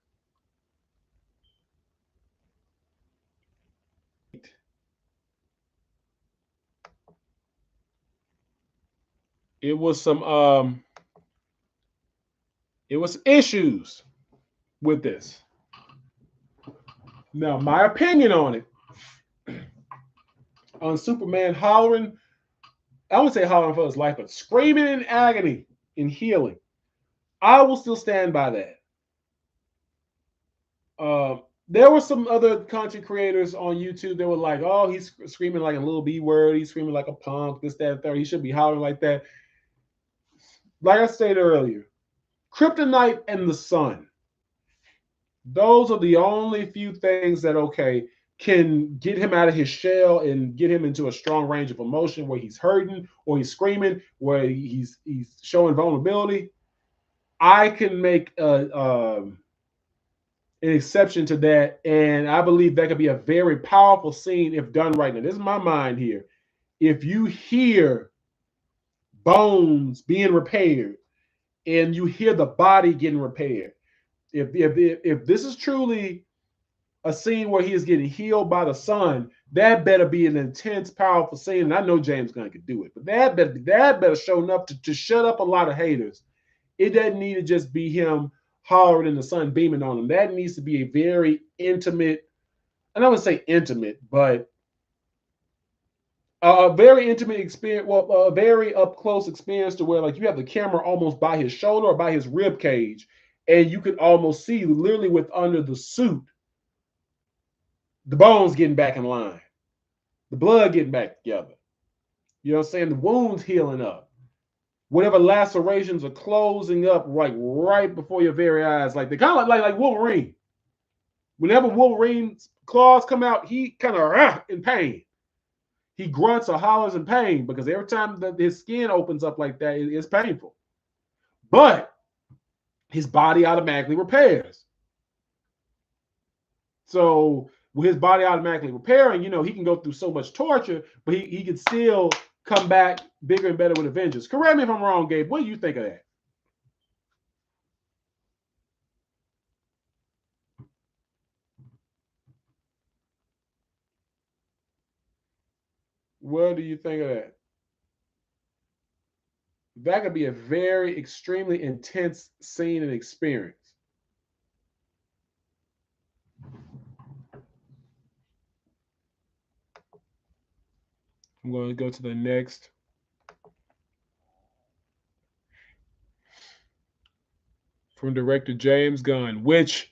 it was some it was issues with this. Now, my opinion on it, on Superman hollering, I wouldn't say hollering for his life, but screaming in agony in healing. I will still stand by that. There were some other content creators on YouTube that were like, "Oh, he's screaming like a little B word. He's screaming like a punk. This, that, and third. He should be hollering like that." Like I stated earlier, Kryptonite and the sun. Those are the only few things that can get him out of his shell and get him into a strong range of emotion where he's hurting or he's screaming, where he's showing vulnerability. I can make an exception to that, and I believe that could be a very powerful scene if done right. Now, this is my mind here. If you hear bones being repaired and you hear the body getting repaired, if this is truly a scene where he is getting healed by the sun, that better be an intense, powerful scene. And I know James Gunn could do it, but that better show enough to shut up a lot of haters. It doesn't need to just be him hollering in the sun beaming on him. That needs to be a very intimate, and I would say intimate, but a very intimate experience, well, a very up close experience to where like you have the camera almost by his shoulder or by his rib cage, and you could almost see literally with under the suit the bones getting back in line, the blood getting back together. You know what I'm saying? The wounds healing up. Whatever lacerations are closing up right before your very eyes. Like they kind of like Wolverine. Whenever Wolverine's claws come out, he kind of in pain. He grunts or hollers in pain because every time that his skin opens up like that, it's painful. But his body automatically repairs. So with his body automatically repairing, he can go through so much torture, but he can still come back bigger and better with a vengeance. Correct me if I'm wrong, Gabe. What do you think of that? What do you think of that? That could be a very extremely intense scene and experience. I'm going to go to the next. From director James Gunn, which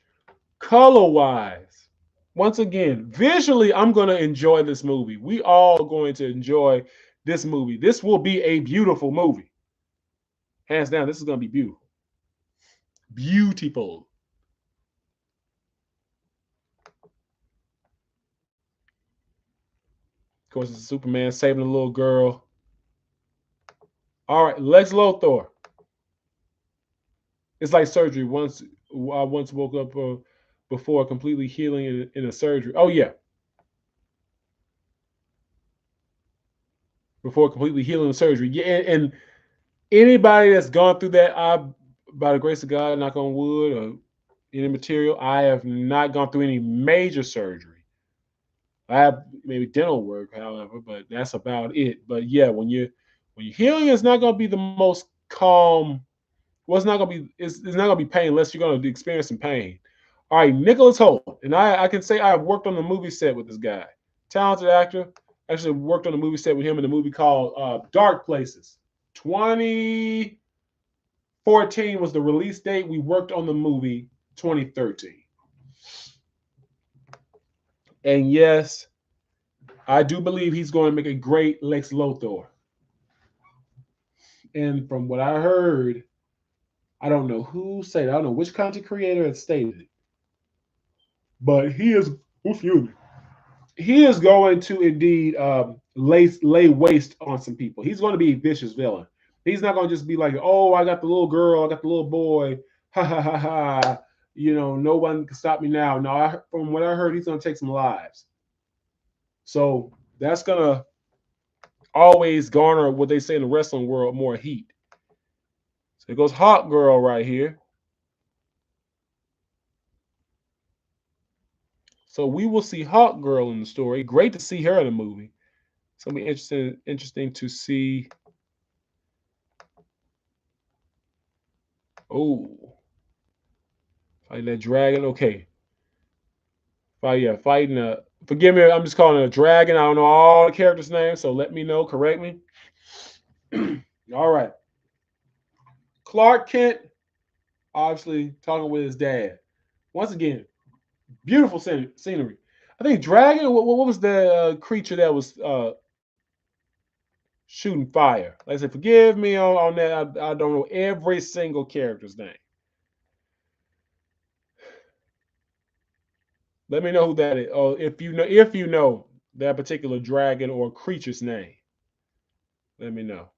color wise, once again, visually, I'm going to enjoy this movie. We all going to enjoy this movie. This will be a beautiful movie. Hands down, this is going to be beautiful. Beautiful. Of course, it's Superman saving a little girl. All right, Lex Luthor. It's like surgery. I once woke up before completely healing in a surgery. Oh yeah, before completely healing the surgery. Yeah, and anybody that's gone through that, by the grace of God, knock on wood or any material, I have not gone through any major surgery. I have maybe dental work, however, but that's about it. But yeah, when you're healing, it's not going to be the most calm. Well, it's not gonna be pain unless you're gonna experience some pain. All right, Nicholas Holt, and I can say I've worked on the movie set with this guy, talented actor. Actually, worked on the movie set with him in a movie called Dark Places. 2014 was the release date. We worked on the movie 2013, and yes, I do believe he's going to make a great Lex Luthor. And from what I heard, I don't know who said it. I don't know which content creator had stated it, but he is. Excuse me. He is going to indeed lay waste on some people. He's going to be a vicious villain. He's not going to just be like, "Oh, I got the little girl, I got the little boy, ha ha ha ha." No one can stop me now. No, from what I heard, he's going to take some lives. So that's gonna always garner what they say in the wrestling world more heat. So it goes Hawk Girl right here. So we will see Hawk Girl in the story. Great to see her in the movie. It's gonna be interesting to see. Oh, fighting that dragon. Okay, fighting a. Forgive me, I'm just calling it a dragon. I don't know all the characters' names, so let me know. Correct me. All right. Clark Kent, obviously talking with his dad. Once again, beautiful scenery. I think dragon. What was the creature that was shooting fire? Like I said, forgive me on that. I don't know every single character's name. Let me know who that is. Oh, if you know that particular dragon or creature's name, let me know.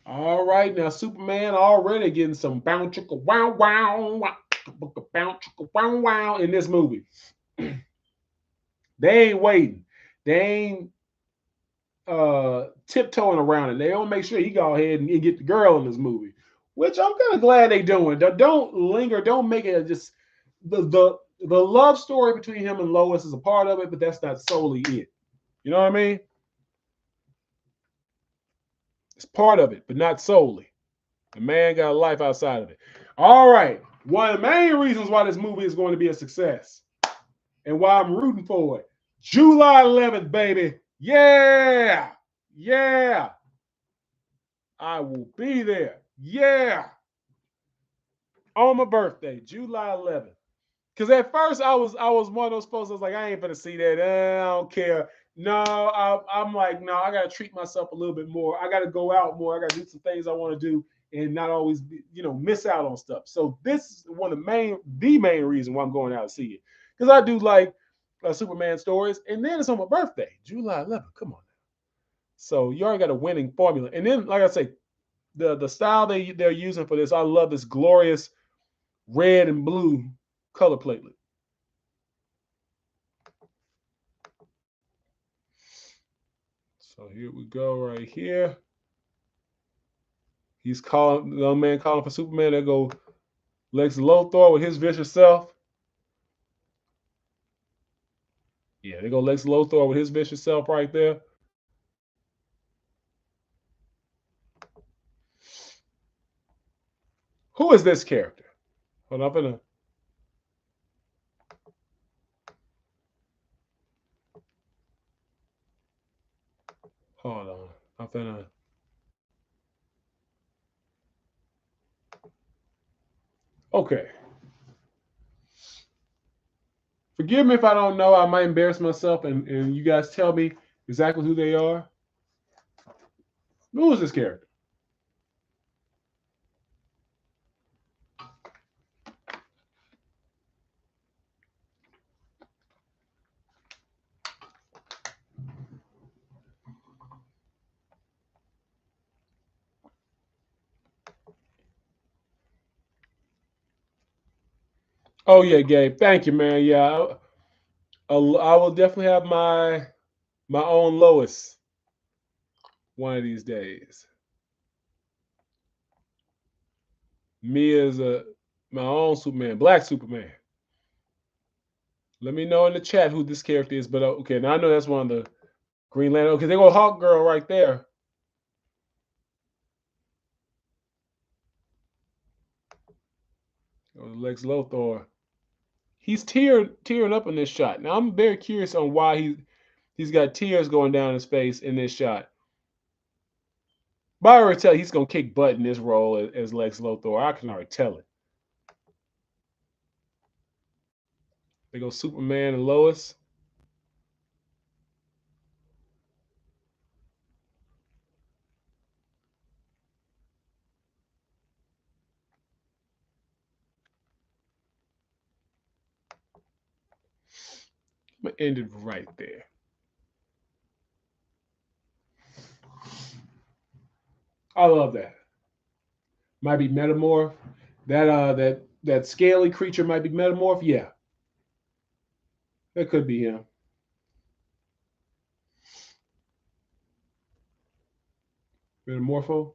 All right, now Superman already getting some bounce chicka wow wow bounce chicka wow wow in this movie. They ain't waiting. They ain't tiptoeing around it. They don't make sure he go ahead and get the girl in this movie, which I'm kind of glad they doing. Don't linger. Don't make it just the love story between him and Lois is a part of it, but that's not solely it. You know what I mean? It's part of it, but not solely. The man got a life outside of it. All right. One of the main reasons why this movie is going to be a success and why I'm rooting for it. July 11th, baby. Yeah. Yeah. I will be there. Yeah. On my birthday, July 11th. Because at first I was one of those folks that was like, I ain't gonna see that. I don't care. No, I'm like, no, I gotta treat myself a little bit more. I gotta go out more. I gotta do some things I want to do and not always miss out on stuff. So this is one of the main reason why I'm going out to see it. Because I do like Superman stories, and then it's on my birthday, July 11th. Come on. So you already got a winning formula. And then, like I say, the style they're using for this, I love this glorious red and blue color platelet. So here we go right here. He's calling the young man calling for Superman. There go Lex Luthor with his vicious self. Yeah, there go Lex Luthor with his vicious self right there. Who is this character? Hold on, I'm gonna hold on. I'm gonna okay. Forgive me if I don't know. I might embarrass myself, and you guys tell me exactly who they are. Who is this character? Oh yeah, Gabe. Thank you, man. Yeah, I will definitely have my own Lois one of these days. Me as my own Superman, Black Superman. Let me know in the chat who this character is. But okay, now I know that's one of the Green Lantern. Okay, they go Hawk Girl right there. Lex Luthor. He's tearing up in this shot. Now I'm very curious on why he's got tears going down his face in this shot. But I already tell you, he's gonna kick butt in this role as Lex Luthor. I can already tell it. They go Superman and Lois. I'm gonna end it right there. I love that. Might be metamorph. That scaly creature might be metamorph. Yeah, that could be him. Metamorpho.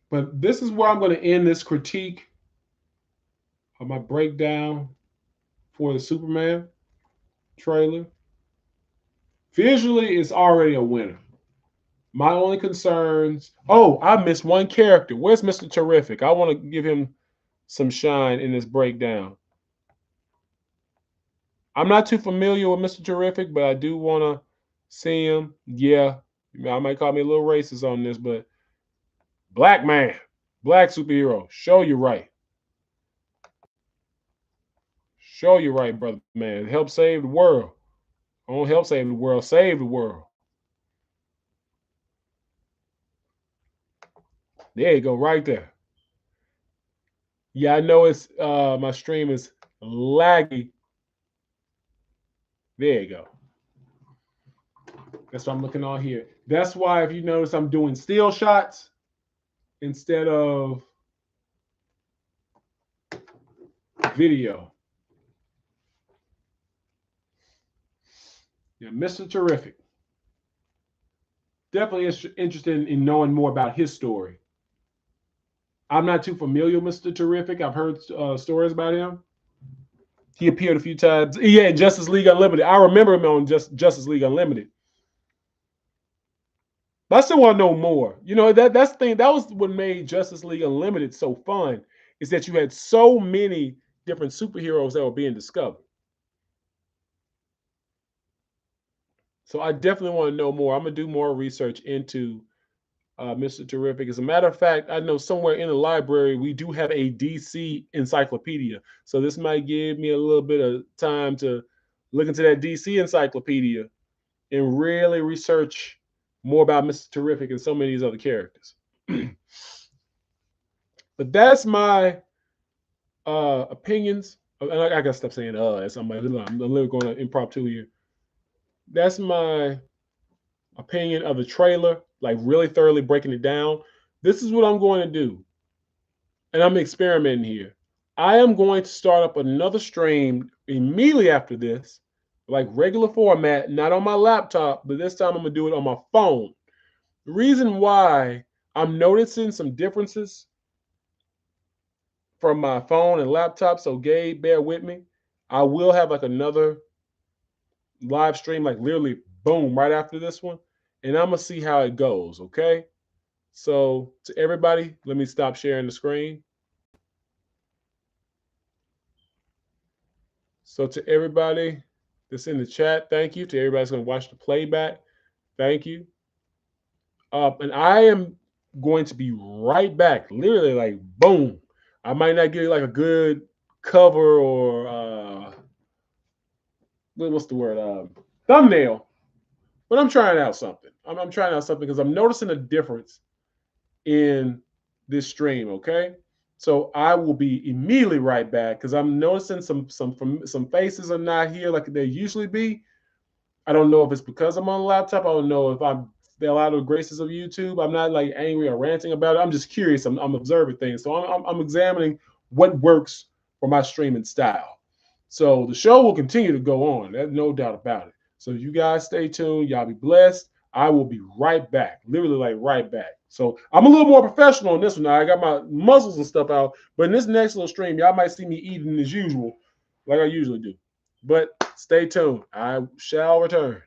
But this is where I'm going to end this critique of my breakdown for the Superman trailer. Visually, it's already a winner. My only concerns. Oh, I missed one character. Where's Mr. Terrific? I want to give him some shine in this breakdown. I'm not too familiar with Mr. Terrific, but I do want to see him. Yeah, I might call me a little racist on this, but black man, black superhero. Show you right. Show you right, brother man. Help save the world. Don't help save the world. Save the world. There you go, right there. Yeah, I know it's my stream is laggy. There you go. That's what I'm looking on here. That's why if you notice I'm doing still shots instead of video. Yeah, Mr. Terrific. Definitely interested in knowing more about his story. I'm not too familiar with Mr. Terrific. I've heard stories about him. He appeared a few times. Yeah, Justice League Unlimited. I remember him on Justice League Unlimited. But I still want to know more. You know, that's the thing. That was what made Justice League Unlimited so fun, is that you had so many different superheroes that were being discovered. So I definitely want to know more. I'm going to do more research into Mr. Terrific. As a matter of fact, I know somewhere in the library we do have a DC encyclopedia. So this might give me a little bit of time to look into that DC encyclopedia and really research more about Mr. Terrific and so many of these other characters. But that's my opinions. And I gotta stop saying I'm literally going to impromptu here. That's my opinion of the trailer, like really thoroughly breaking it down. This is what I'm going to do. And I'm experimenting here. I am going to start up another stream immediately after this, like regular format, not on my laptop, but this time I'm going to do it on my phone. The reason why I'm noticing some differences from my phone and laptop, so Gabe, bear with me. I will have like another live stream, like literally boom, right after this one. And I'm going to see how it goes, okay? So to everybody, let me stop sharing the screen. So to everybody that's in the chat, thank you. To everybody that's going to watch the playback, thank you. And I am going to be right back, literally like boom. I might not get like a good cover or what's the word? Thumbnail. But I'm trying out something. I'm trying out something because I'm noticing a difference in this stream, okay? So I will be immediately right back because I'm noticing some faces are not here like they usually be. I don't know if it's because I'm on a laptop. I don't know if I fell out of the graces of YouTube. I'm not like angry or ranting about it. I'm just curious. I'm observing things. So I'm examining what works for my streaming style. So the show will continue to go on. There's no doubt about it. So you guys stay tuned. Y'all be blessed. I will be right back. Literally like right back. So I'm a little more professional on this one now. I got my muscles and stuff out. But in this next little stream, y'all might see me eating as usual, like I usually do. But stay tuned. I shall return.